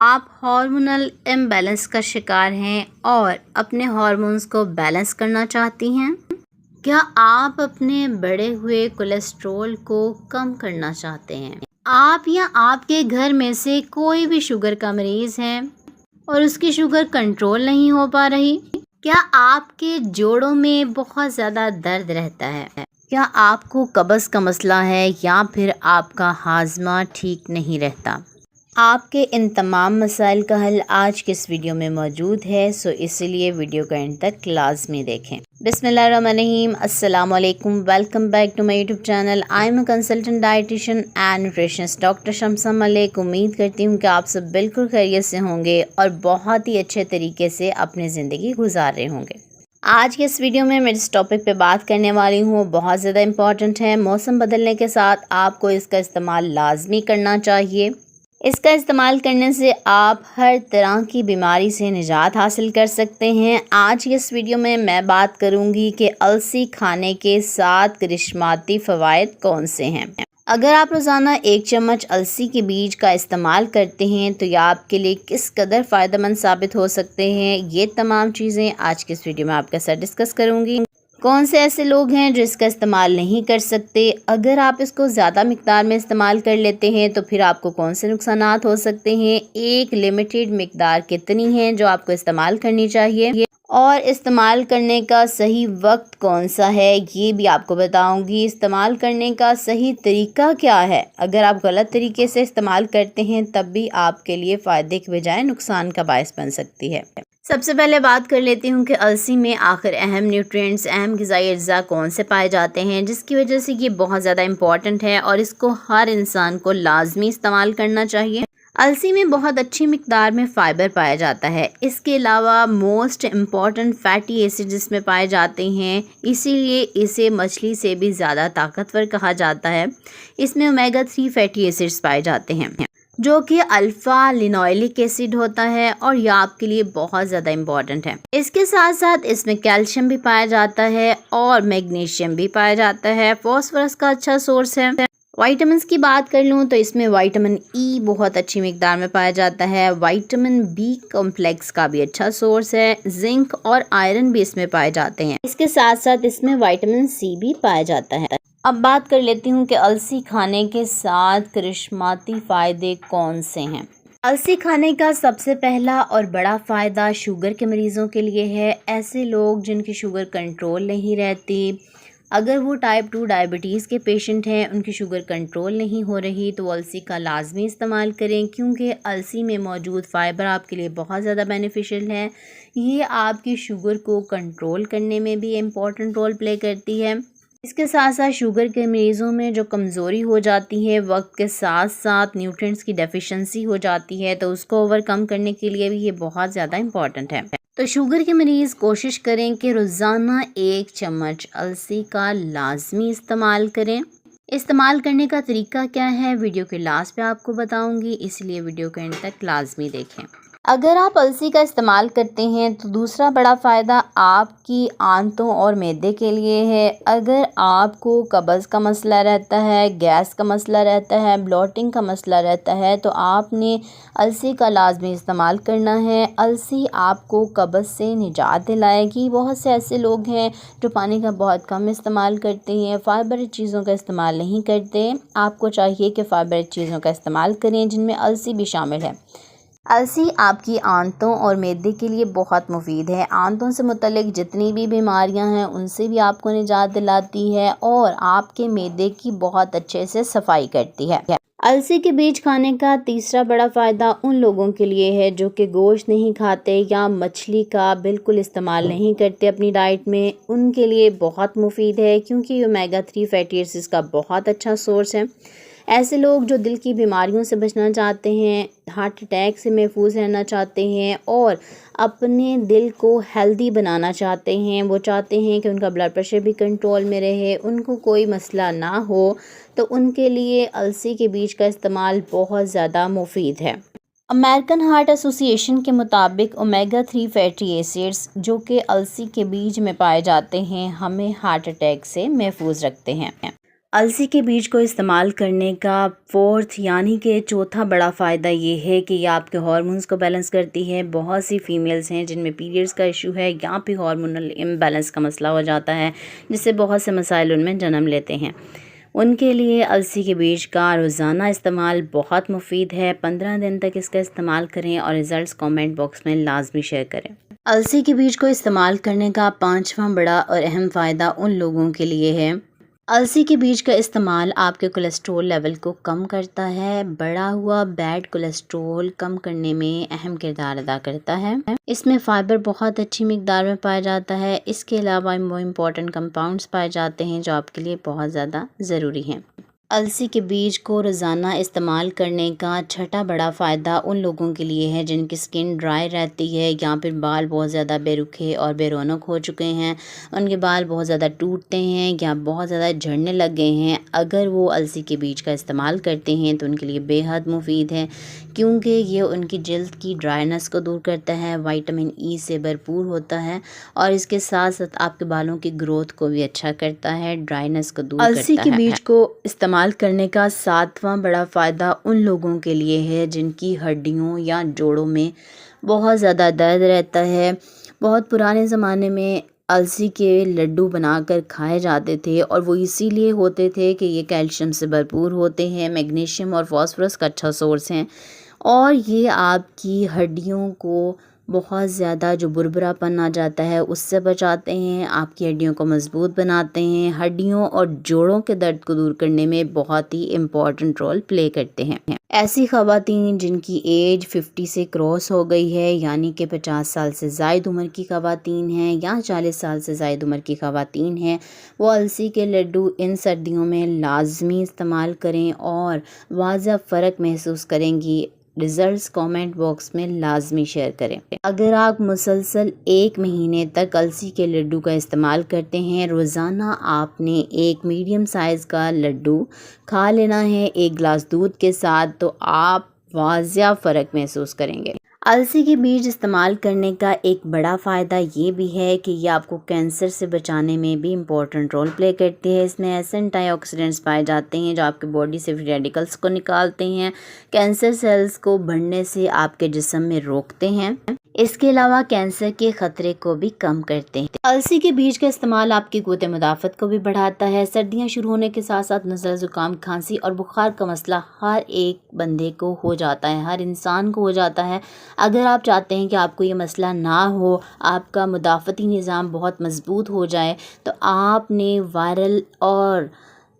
आप hormonal imbalance का शिकार हैं और अपने हार्मोन्स को बैलेंस करना चाहती हैं। क्या आप अपने बढ़े हुए कोलेस्ट्रॉल को कम करना चाहते हैं? आप या आपके घर में से कोई भी शुगर का मरीज है और उसकी शुगर कंट्रोल नहीं हो पा रही? क्या आपके जोड़ों में बहुत ज़्यादा दर्द रहता है? क्या आपको कब्ज़ का मसला है या फिर आपका हाजमा ठीक नहीं रहता? आपके इन तमाम मसाइल का हल आज के इस वीडियो में मौजूद है, सो इसलिए वीडियो का एंड तक लाजमी देखें। बिस्मिल्लाहिर्रहमानिर्रहीम, अस्सलाम वालेकुम, welcome back to my YouTube channel. I am a consultant dietitian and nutritionist doctor Shamsa Malik. उम्मीद करती हूँ कि आप सब बिल्कुल खैरियत से होंगे और बहुत ही अच्छे तरीके से अपनी ज़िंदगी गुजार रहे होंगे। आज के इस वीडियो में मैं जिस टॉपिक पे बात करने वाली हूँ बहुत ज़्यादा इम्पॉर्टेंट है। मौसम बदलने के साथ आपको इसका इस्तेमाल लाजमी करना चाहिए। इसका इस्तेमाल करने से आप हर तरह की बीमारी से निजात हासिल कर सकते हैं। आज के इस वीडियो में मैं बात करूंगी कि अलसी खाने के 7 करिश्माती फ़वाइद कौन से हैं। अगर आप रोज़ाना 1 चम्मच अलसी के बीज का इस्तेमाल करते हैं तो यह आपके लिए किस कदर फ़ायदेमंद साबित हो सकते हैं, ये तमाम चीज़ें आज के इस वीडियो में आपके साथ डिस्कस करूँगी। कौन से ऐसे लोग हैं जो इसका इस्तेमाल नहीं कर सकते? अगर आप इसको ज़्यादा मिकदार में इस्तेमाल कर लेते हैं तो फिर आपको कौन से नुकसानात हो सकते हैं? एक लिमिटेड मिकदार कितनी है जो आपको इस्तेमाल करनी चाहिए और इस्तेमाल करने का सही वक्त कौन सा है ये भी आपको बताऊंगी। इस्तेमाल करने का सही तरीका क्या है? अगर आप गलत तरीके से इस्तेमाल करते हैं तब भी आपके लिए फ़ायदे के बजाय नुकसान का बायस बन सकती है। सबसे पहले बात कर लेती हूँ कि अलसी में आखिर अहम न्यूट्रिएंट्स, अहम ग़िज़ाई अज्जा कौन से पाए जाते हैं जिसकी वजह से ये बहुत ज़्यादा इम्पॉर्टेंट है और इसको हर इंसान को लाजमी इस्तेमाल करना चाहिए। अलसी में बहुत अच्छी मिकदार में फ़ाइबर पाया जाता है। इसके अलावा मोस्ट इम्पॉर्टेंट फैटी एसिड इसमें पाए जाते हैं, इसीलिए इसे मछली से भी ज़्यादा ताकतवर कहा जाता है। इसमें ओमेगा 3 फैटी एसिड्स पाए जाते हैं जो कि अल्फ़ा लिनोलिक एसिड होता है और यह आपके लिए बहुत ज़्यादा इम्पॉर्टेंट है। इसके साथ साथ इसमें कैल्शियम भी पाया जाता है और मैग्नीशियम भी पाया जाता है। फॉस्फोरस का अच्छा सोर्स है। विटामिन्स की बात कर लूँ तो इसमें विटामिन ई बहुत अच्छी मिकदार में पाया जाता है। विटामिन बी कॉम्प्लेक्स का भी अच्छा सोर्स है। जिंक और आयरन भी इसमें पाए जाते हैं। इसके साथ साथ इसमें विटामिन सी भी पाया जाता है। अब बात कर लेती हूँ कि अलसी खाने के 7 करिश्माती फ़ायदे कौन से हैं। अलसी खाने का सबसे पहला और बड़ा फ़ायदा शुगर के मरीज़ों के लिए है। ऐसे लोग जिनकी शुगर कंट्रोल नहीं रहती, अगर वो टाइप 2 डायबिटीज़ के पेशेंट हैं, उनकी शुगर कंट्रोल नहीं हो रही तो अलसी का लाजमी इस्तेमाल करें क्योंकि अलसी में मौजूद फ़ाइबर आपके लिए बहुत ज़्यादा बेनिफिशियल है। ये आपकी शुगर को कंट्रोल करने में भी इम्पॉर्टेंट रोल प्ले करती है। इसके साथ साथ शुगर के मरीज़ों में जो कमज़ोरी हो जाती है, वक्त के साथ साथ न्यूट्रिएंट्स की डेफिशिएंसी हो जाती है, तो उसको ओवरकम करने के लिए भी ये बहुत ज़्यादा इम्पॉर्टेंट है। तो शुगर के मरीज़ कोशिश करें कि रोज़ाना 1 चम्मच अलसी का लाजमी इस्तेमाल करें। इस्तेमाल करने का तरीका क्या है वीडियो के लास्ट पे आपको बताऊंगी, इसलिए वीडियो के एंड तक लाजमी देखें। अगर आप अलसी का इस्तेमाल करते हैं तो दूसरा बड़ा फ़ायदा आपकी आंतों और मैदे के लिए है। अगर आपको कब्ज़ का मसला रहता है, गैस का मसला रहता है, ब्लोटिंग का मसला रहता है तो आपने अलसी का लाजमी इस्तेमाल करना है। अलसी आपको कब्ज़ से निजात दिलाएगी। बहुत से ऐसे लोग हैं जो पानी का बहुत कम इस्तेमाल करते हैं, फ़ाइबर चीज़ों का इस्तेमाल नहीं करते। आपको चाहिए कि फ़ाइबर चीज़ों का इस्तेमाल करें जिनमें अलसी भी शामिल है। अलसी आपकी आंतों और मैदे के लिए बहुत मुफीद है। आंतों से मुतल्लिक जितनी भी बीमारियां हैं उनसे भी आपको निजात दिलाती है और आपके मैदे की बहुत अच्छे से सफाई करती है। अलसी के बीज खाने का तीसरा बड़ा फ़ायदा उन लोगों के लिए है जो कि गोश्त नहीं खाते या मछली का बिल्कुल इस्तेमाल नहीं करते अपनी डाइट में। उनके लिए बहुत मुफीद है क्योंकि ओमेगा 3 फैटी एसिड्स का बहुत अच्छा सोर्स है। ऐसे लोग जो दिल की बीमारियों से बचना चाहते हैं, हार्ट अटैक से महफूज रहना चाहते हैं और अपने दिल को हेल्दी बनाना चाहते हैं, वो चाहते हैं कि उनका ब्लड प्रेशर भी कंट्रोल में रहे, उनको कोई मसला ना हो, तो उनके लिए अलसी के बीज का इस्तेमाल बहुत ज़्यादा मुफीद है। अमेरिकन हार्ट एसोसिएशन के मुताबिक ओमेगा 3 फैटी एसिड्स जो कि अलसी के बीज में पाए जाते हैं हमें हार्ट अटैक से महफूज रखते हैं। अलसी के बीज को इस्तेमाल करने का फोर्थ यानी कि चौथा बड़ा फ़ायदा ये है कि ये आपके हार्मोन्स को बैलेंस करती है। बहुत सी फीमेल्स हैं जिनमें पीरियड्स का इशू है या फिर हार्मोनल इम्बैलेंस का मसला हो जाता है, जिससे बहुत से मसाइल उनमें जन्म लेते हैं। उनके लिए अलसी के बीज का रोज़ाना इस्तेमाल बहुत मुफीद है। 15 दिन तक इसका इस्तेमाल करें और रिज़ल्ट्स कमेंट बॉक्स में लाजमी शेयर करें। अलसी के बीज को इस्तेमाल करने का पांचवा बड़ा और अहम फ़ायदा उन लोगों के लिए है। अलसी के बीज का इस्तेमाल आपके कोलेस्ट्रॉल लेवल को कम करता है। बढ़ा हुआ बैड कोलेस्ट्रॉल कम करने में अहम किरदार अदा करता है। इसमें फाइबर बहुत अच्छी मिकदार में पाया जाता है। इसके अलावा इम्पॉर्टेंट कंपाउंड्स पाए जाते हैं जो आपके लिए बहुत ज़्यादा ज़रूरी हैं। अलसी के बीज को रोज़ाना इस्तेमाल करने का छठा बड़ा फ़ायदा उन लोगों के लिए है जिनकी स्किन ड्राई रहती है या फिर बाल बहुत ज़्यादा बेरुखे और बेरौनक हो चुके हैं, उनके बाल बहुत ज़्यादा टूटते हैं या बहुत ज़्यादा झड़ने लग गए हैं। अगर वो अलसी के बीज का इस्तेमाल करते हैं तो उनके लिए बेहद मुफीद है, क्योंकि ये उनकी जल्द की ड्राइनेस को दूर करता है, विटामिन ई से भरपूर होता है और इसके साथ साथ आपके बालों की ग्रोथ को भी अच्छा करता है, ड्राइनेस को दूर करता है। अलसी के बीज को इस्तेमाल करने का सातवां बड़ा फ़ायदा उन लोगों के लिए है जिनकी हड्डियों या जोड़ों में बहुत ज़्यादा दर्द रहता है। बहुत पुराने ज़माने में अलसी के लड्डू बनाकर खाए जाते थे और वो इसीलिए होते थे कि ये कैल्शियम से भरपूर होते हैं, मैग्नीशियम और फास्फोरस का अच्छा सोर्स हैं और ये आपकी हड्डियों को बहुत ज़्यादा जो बुरबुरापन आ जाता है उससे बचाते हैं, आपकी हड्डियों को मज़बूत बनाते हैं, हड्डियों और जोड़ों के दर्द को दूर करने में बहुत ही इम्पॉर्टेंट रोल प्ले करते हैं। ऐसी ख़वातीन जिनकी एज 50 से क्रॉस हो गई है, यानी कि 50 साल से ज़ायद उम्र की ख़वातीन हैं या 40 साल से ज़ायद उम्र की ख़वातीन हैं, वो अलसी के लड्डू इन सर्दियों में लाजमी इस्तेमाल करें और वाज़ह फ़र्क महसूस करेंगी। रिज़ल्ट्स कमेंट बॉक्स में लाजमी शेयर करें। अगर आप मुसलसल 1 महीने तक अलसी के लड्डू का इस्तेमाल करते हैं, रोज़ाना आपने एक मीडियम साइज़ का लड्डू खा लेना है 1 गिलास दूध के साथ, तो आप वाज़ह फ़र्क महसूस करेंगे। अलसी के बीज इस्तेमाल करने का एक बड़ा फ़ायदा ये भी है कि ये आपको कैंसर से बचाने में भी इम्पोर्टेंट रोल प्ले करती है। इसमें ऐसे एंटीऑक्सीडेंट्स पाए जाते हैं जो आपके बॉडी से फ्री रेडिकल्स को निकालते हैं, कैंसर सेल्स को बढ़ने से आपके जिस्म में रोकते हैं। इसके अलावा कैंसर के ख़तरे को भी कम करते हैं। अलसी के बीज का इस्तेमाल आपकी क़ुव्वत मुदाफ़त को भी बढ़ाता है। सर्दियाँ शुरू होने के साथ साथ नज़ला, ज़ुकाम, खांसी और बुखार का मसला हर एक बंदे को हो जाता है, हर इंसान को हो जाता है। अगर आप चाहते हैं कि आपको ये मसला ना हो, आपका मुदाफ़ती निज़ाम बहुत मज़बूत हो जाए, तो आपने वायरल और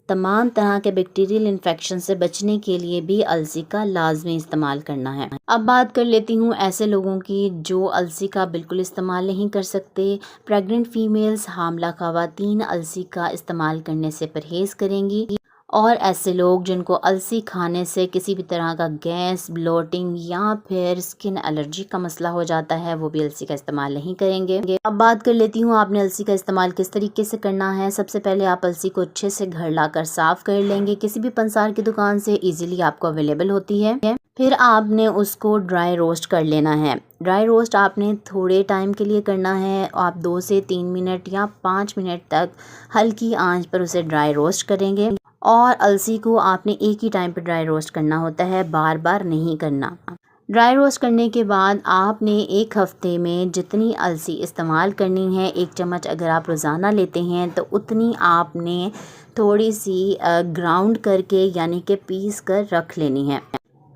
तमाम तरह के बैक्टीरियल इन्फेक्शन से बचने के लिए भी अलसी का लाजमी इस्तेमाल करना है। अब बात कर लेती हूँ ऐसे लोगों की जो अलसी का बिल्कुल इस्तेमाल नहीं कर सकते। प्रेग्नेंट फीमेल्स, हामला ख़वातीन अलसी का इस्तेमाल करने से परहेज़ करेंगी और ऐसे लोग जिनको अलसी खाने से किसी भी तरह का गैस, ब्लोटिंग या फिर स्किन एलर्जी का मसला हो जाता है, वो भी अलसी का इस्तेमाल नहीं करेंगे। अब बात कर लेती हूँ आपने अलसी का इस्तेमाल किस तरीके से करना है। सबसे पहले आप अलसी को अच्छे से घर लाकर साफ़ कर लेंगे। किसी भी पंसार की दुकान से इजीली आपको अवेलेबल होती है। फिर आपने उसको ड्राई रोस्ट कर लेना है। ड्राई रोस्ट आपने थोड़े टाइम के लिए करना है। आप 2 से 3 मिनट या 5 मिनट तक हल्की आंच पर उसे ड्राई रोस्ट करेंगे और अलसी को आपने एक ही टाइम पर ड्राई रोस्ट करना होता है, बार बार नहीं करना। ड्राई रोस्ट करने के बाद आपने 1 हफ्ते में जितनी अलसी इस्तेमाल करनी है, 1 चम्मच अगर आप रोज़ाना लेते हैं तो उतनी आपने थोड़ी सी ग्राउंड करके यानी कि पीस कर रख लेनी है।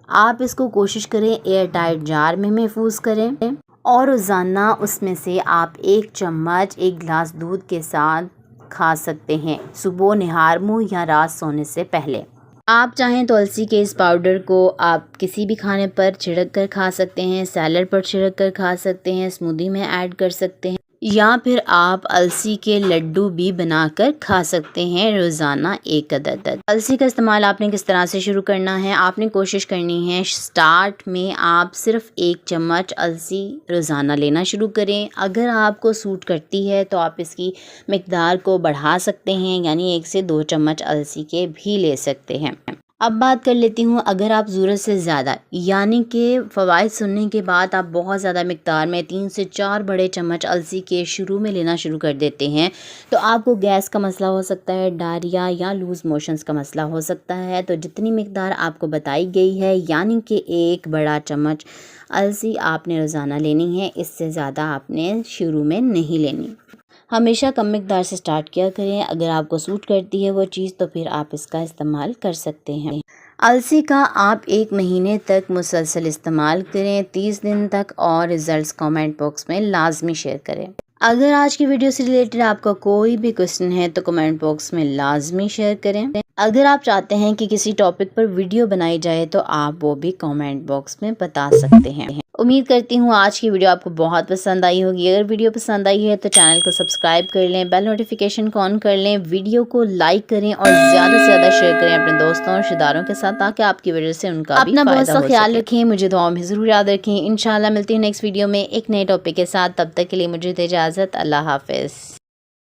आप इसको कोशिश करें एयर टाइट जार में महफूज करें और रोज़ाना उसमें से आप 1 चम्मच 1 गिलास दूध के साथ खा सकते हैं, सुबह निहार मुँह या रात सोने से पहले। आप चाहें तो अलसी के इस पाउडर को आप किसी भी खाने पर छिड़क कर खा सकते हैं, सैलड पर छिड़क कर खा सकते हैं, स्मूदी में ऐड कर सकते हैं या फिर आप अलसी के लड्डू भी बनाकर खा सकते हैं रोज़ाना 1 अदद। अलसी का इस्तेमाल आपने किस तरह से शुरू करना है, आपने कोशिश करनी है स्टार्ट में आप सिर्फ 1 चम्मच अलसी रोज़ाना लेना शुरू करें। अगर आपको सूट करती है तो आप इसकी मिकदार को बढ़ा सकते हैं, यानी 1 से 2 चम्मच अलसी के भी ले सकते हैं। अब बात कर लेती हूँ, अगर आप ज़रूरत से ज़्यादा यानी कि फ़वाइद सुनने के बाद आप बहुत ज़्यादा मिक़दार में 3 से 4 बड़े चम्मच अलसी के शुरू में लेना शुरू कर देते हैं तो आपको गैस का मसला हो सकता है, डायरिया या लूज़ मोशंस का मसला हो सकता है। तो जितनी मिक़दार आपको बताई गई है यानी कि 1 बड़ा चम्मच अलसी आपने रोज़ाना लेनी है, इससे ज़्यादा आपने शुरू में नहीं लेनी। हमेशा कम मिक़दार से स्टार्ट किया करें। अगर आपको सूट करती है वो चीज़ तो फिर आप इसका इस्तेमाल कर सकते हैं। अलसी का आप 1 महीने तक मुसलसल इस्तेमाल करें, 30 दिन तक, और रिज़ल्ट्स कमेंट बॉक्स में लाजमी शेयर करें। अगर आज की वीडियो से रिलेटेड आपका कोई भी क्वेश्चन है तो कमेंट बॉक्स में लाजमी शेयर करें। अगर आप चाहते हैं कि किसी टॉपिक पर वीडियो बनाई जाए तो आप वो भी कमेंट बॉक्स में बता सकते हैं। उम्मीद करती हूँ आज की वीडियो आपको बहुत पसंद आई होगी। अगर वीडियो पसंद आई है तो चैनल को सब्सक्राइब कर लें, बेल नोटिफिकेशन को ऑन कर लें, वीडियो को लाइक करें और ज़्यादा से ज़्यादा शेयर करें अपने दोस्तों और रिश्तेदारों के साथ, ताकि आपकी वजह से उनका अपना बहुत सा ख्याल रखें। मुझे दुआओं में ज़रूर याद रखें। इंशाल्लाह मिलती हूँ नेक्स्ट वीडियो में एक नए टॉपिक के साथ। तब तक के लिए मुझे दे इजाज़त। अल्लाह हाफ़िज़।